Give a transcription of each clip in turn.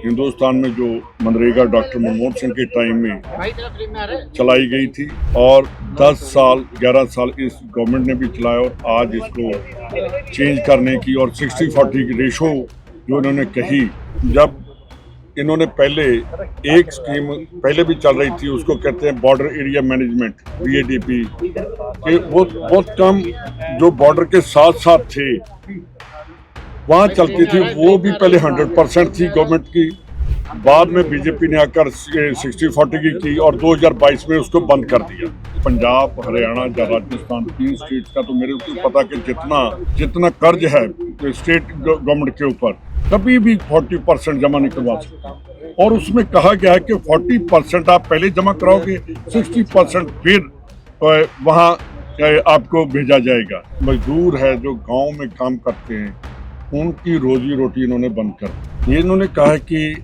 हिंदुस्तान में जो मनरेगा डॉक्टर मनमोहन सिंह के टाइम में चलाई गई थी और 10 साल 11 साल इस गवर्नमेंट ने भी चलाया और आज इसको चेंज करने की और 60-40 की रेशो जो इन्होंने कही, जब इन्होंने पहले एक स्कीम पहले भी चल रही थी, उसको कहते हैं बॉर्डर एरिया मैनेजमेंट BADP, कि वो बहुत कम जो बॉर्डर के साथ साथ थे वहाँ चलती थी, वो भी पहले 100% थी गवर्नमेंट की। बाद में बीजेपी ने आकर 60-40 की और 2022 में उसको बंद कर दिया। पंजाब, हरियाणा या राजस्थान, 3 स्टेट का तो मेरे को पता कि जितना कर्ज है स्टेट गवर्नमेंट के ऊपर कभी भी 40% जमा नहीं करवा सकते। और उसमें कहा गया है कि 40% आप पहले जमा कराओगे, 60% फिर वहाँ आपको भेजा जाएगा। मजदूर है जो गांव में काम करते हैं, उनकी रोजी रोटी इन्होंने बंद कर दी। ये इन्होंने कहा है कि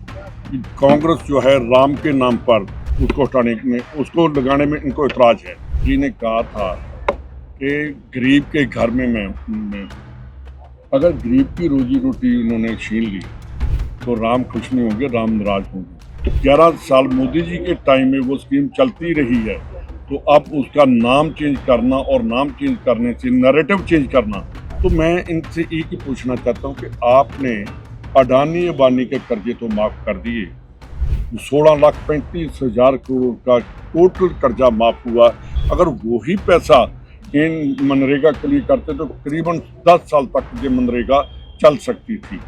कांग्रेस जो है राम के नाम पर उसको हटाने में, उसको लगाने में इनको इतराज है। जी ने कहा था कि गरीब के घर में मैं अगर गरीब की रोजी रोटी इन्होंने छीन ली तो राम खुश नहीं होंगे, राम नाराज होंगे। 11 साल मोदी जी के टाइम में वो स्कीम चलती रही है, तो अब उसका नाम चेंज करना और नाम चेंज करने से नैरेटिव चेंज करना, तो मैं इनसे एक ही पूछना चाहता हूँ कि आपने अडानी अंबानी के कर्जे तो माफ कर दिए, 16,35,000 करोड़ का टोटल कर्जा माफ हुआ। अगर वही पैसा इन मनरेगा के लिए करते तो करीबन 10 साल तक ये मनरेगा चल सकती थी।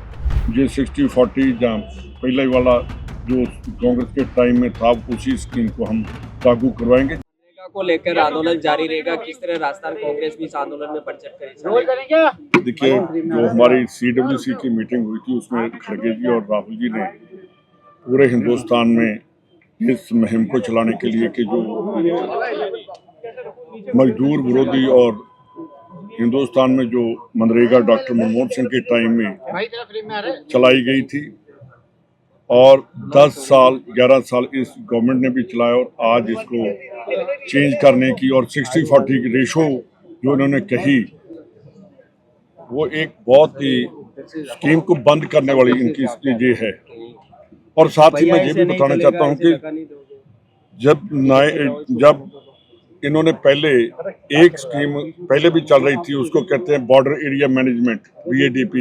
ये 60-40 या पहले वाला जो कांग्रेस के टाइम में था, उसी स्कीम को हम लागू करवाएंगे। को लेकर आंदोलन जारी रहेगा। किस तरह राजस्थान कांग्रेस भी इस आंदोलन में बढ़ चढ़ कर देखिए, जो हमारी CWC की मीटिंग हुई थी उसमें खड़गे जी और राहुल जी ने पूरे हिंदुस्तान में इस मुहिम को चलाने के लिए कि जो मजदूर विरोधी और हिंदुस्तान में जो मनरेगा डॉक्टर मनमोहन सिंह के टाइम में चलाई गई थी और 10 साल 11 साल इस गवर्नमेंट ने भी चलाया और आज इसको चेंज करने की और 60-40 की रेशो जो इन्होंने कही, वो एक बहुत ही स्कीम को बंद करने वाली इनकी ये है। और साथ ही मैं ये भी बताना चाहता हूँ कि जब इन्होंने पहले एक स्कीम पहले भी चल रही थी, उसको कहते हैं बॉर्डर एरिया मैनेजमेंट BADP,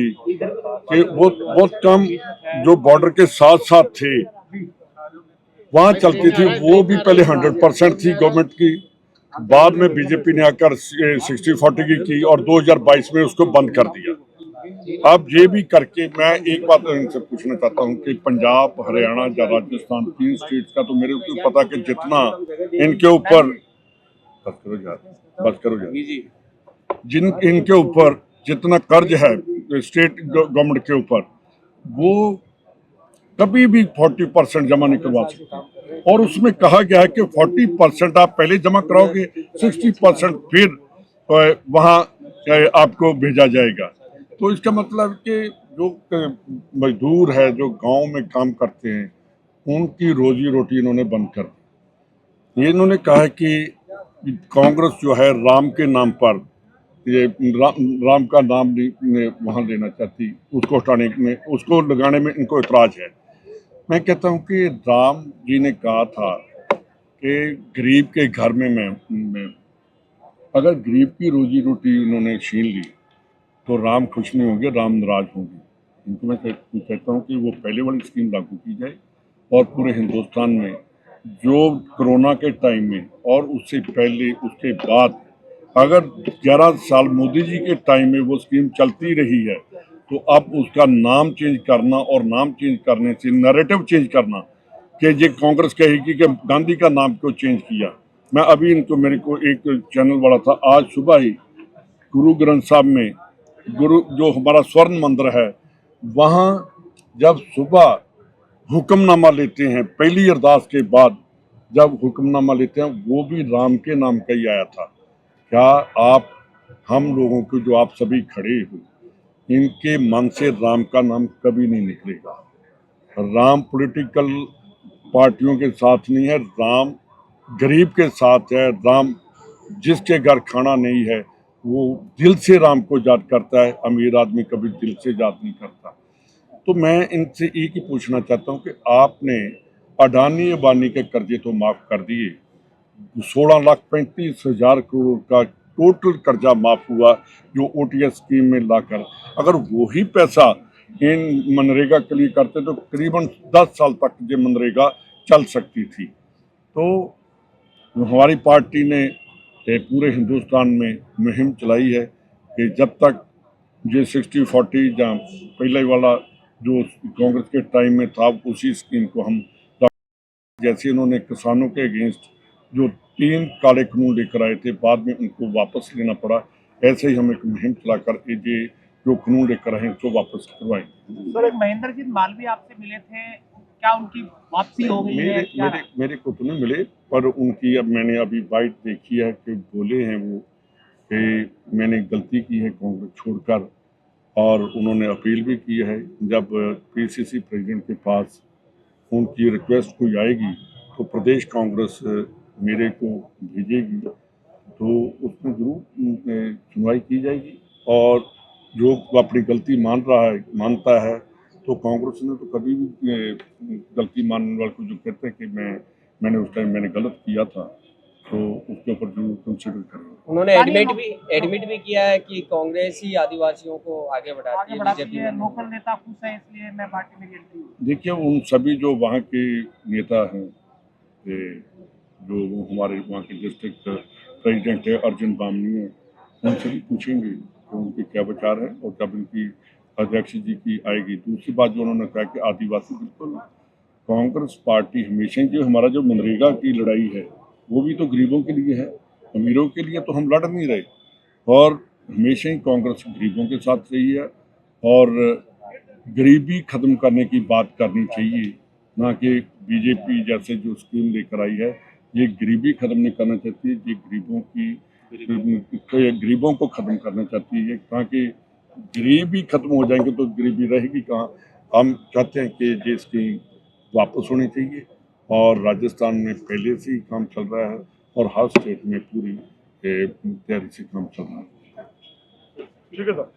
कि वो बहुत कम जो बॉर्डर के साथ साथ थे वहाँ चलती थी, वो भी पहले 100% थी गवर्नमेंट की। बाद में बीजेपी ने आकर 60-40 की और 2022 में उसको बंद कर दिया। अब ये भी करके मैं एक बात इनसे पूछना चाहता हूँ कि पंजाब, हरियाणा या राजस्थान, 3 स्टेट का तो मेरे को पता कि जितना इनके ऊपर बस करो जिन इनके ऊपर जितना कर्ज है स्टेट गवर्नमेंट के ऊपर, वो कभी भी 40% जमा नहीं करवा सकते। और उसमें कहा गया है कि 40% आप पहले जमा कराओगे, 60% फिर वहाँ आपको भेजा जाएगा। तो इसका मतलब कि जो मजदूर है जो गांव में काम करते हैं, उनकी रोजी रोटी इन्होंने बंद कर दी। ये इन्होंने कहा है कि कांग्रेस जो है राम के नाम पर ये राम का नाम नहीं वहाँ लेना चाहती, उसको हटाने में, उसको लगाने में इनको इतराज है। मैं कहता हूँ कि राम जी ने कहा था कि गरीब के घर में मैं अगर गरीब की रोजी रोटी इन्होंने छीन ली तो राम खुश नहीं होंगे, राम नाराज होंगे। इनको मैं कहता हूँ कि वो पहले वाली स्कीम लागू की जाए और पूरे हिंदुस्तान में जो कोरोना के टाइम में और उससे पहले उसके बाद अगर 11 साल मोदी जी के टाइम में वो स्कीम चलती रही है, तो अब उसका नाम चेंज करना और नाम चेंज करने से नैरेटिव चेंज करना कि ये कांग्रेस कहेगी कि गांधी का नाम क्यों चेंज किया। मैं अभी इनको मेरे को एक चैनल वाला था, आज सुबह ही गुरु ग्रंथ साहब में गुरु जो हमारा स्वर्ण मंदिर है, वहाँ जब सुबह हुक्मनामा लेते हैं, पहली अरदास के बाद जब हुक्मनामा लेते हैं, वो भी राम के नाम का ही आया था। क्या आप हम लोगों को जो आप सभी खड़े हो, इनके मन से राम का नाम कभी नहीं निकलेगा। राम पॉलिटिकल पार्टियों के साथ नहीं है, राम गरीब के साथ है। राम जिसके घर खाना नहीं है वो दिल से राम को याद करता है, अमीर आदमी कभी दिल से याद नहीं करता। तो मैं इनसे एक ही पूछना चाहता हूं कि आपने अडानी अंबानी के कर्जे तो माफ कर दिए, 16,35,000 करोड़ का टोटल कर्जा माफ हुआ जो ओटीएस स्कीम में लाकर, अगर वही पैसा इन मनरेगा के लिए करते तो करीबन 10 साल तक ये मनरेगा चल सकती थी। तो हमारी पार्टी ने पूरे हिंदुस्तान में मुहिम चलाई है कि जब तक ये 60-40 या पहले वाला जो कांग्रेस के टाइम में था उसी स्कीम को हम, जैसे इन्होंने किसानों के अगेंस्ट जो 3 काले कानून लेकर आए थे बाद में उनको वापस लेना पड़ा, ऐसे ही हम एक मुहिम चलाकर ये जो कानून लेकर आए उसको वापस करवाएंगे। सर, एक महेंद्र जी मालवीय आपसे मिले थे, क्या उनकी वापसी हो गई है? मेरे को तो नहीं मिले, पर उनकी अब मैंने अभी बाइट देखी है कि बोले हैं वो कि मैंने गलती की है कांग्रेस छोड़कर, और उन्होंने अपील भी की है जब पीसीसी प्रेसिडेंट के पास उनकी रिक्वेस्ट कोई आएगी तो प्रदेश कांग्रेस मेरे को भेजेगी, तो उसमें जरूर सुनवाई की जाएगी। और जो अपनी गलती मानता है तो कांग्रेस ने तो कभी भी गलती मानने वाले को जो कहते हैं कि मैंने उस टाइम मैंने गलत किया था, तो उसके ऊपर जरूर कंसिडर करेंगे। उन्होंने एडमिट भी किया है कि कांग्रेस ही आदिवासियों को आगे बढ़ाती है, बीजेपी लोकल नेता खुश है इसलिए मैं पार्टी में गिरती हूँ। देखिए, उन सभी जो वहाँ के नेता हैं, जो हमारे वहाँ के डिस्ट्रिक्ट प्रेसिडेंट है अर्जुन बामनी है, उनसे भी पूछेंगे कि उनके क्या विचार हैं, और जब इनकी अध्यक्ष जी की आएगी। दूसरी बात जो उन्होंने कहा कि आदिवासी, बिल्कुल कांग्रेस पार्टी हमेशा ही जो हमारा जो मनरेगा की लड़ाई है वो भी तो गरीबों के लिए है, अमीरों के लिए तो हम लड़ नहीं रहे, और हमेशा ही कांग्रेस गरीबों के साथ रही है, और गरीबी खत्म करने की बात करनी चाहिए, ना कि बीजेपी जैसे जो स्कीम लेकर आई है ये गरीबी खत्म नहीं करना चाहती है, ये गरीबों को खत्म करना चाहती है, ताकि गरीबी खत्म हो जाएंगे तो गरीबी रहेगी कहाँ। हम चाहते हैं कि ये स्कीम वापस होनी चाहिए, और राजस्थान में पहले से ही काम चल रहा है और हर स्टेट में पूरी तैयारी से काम चल रहा है। ठीक है सर।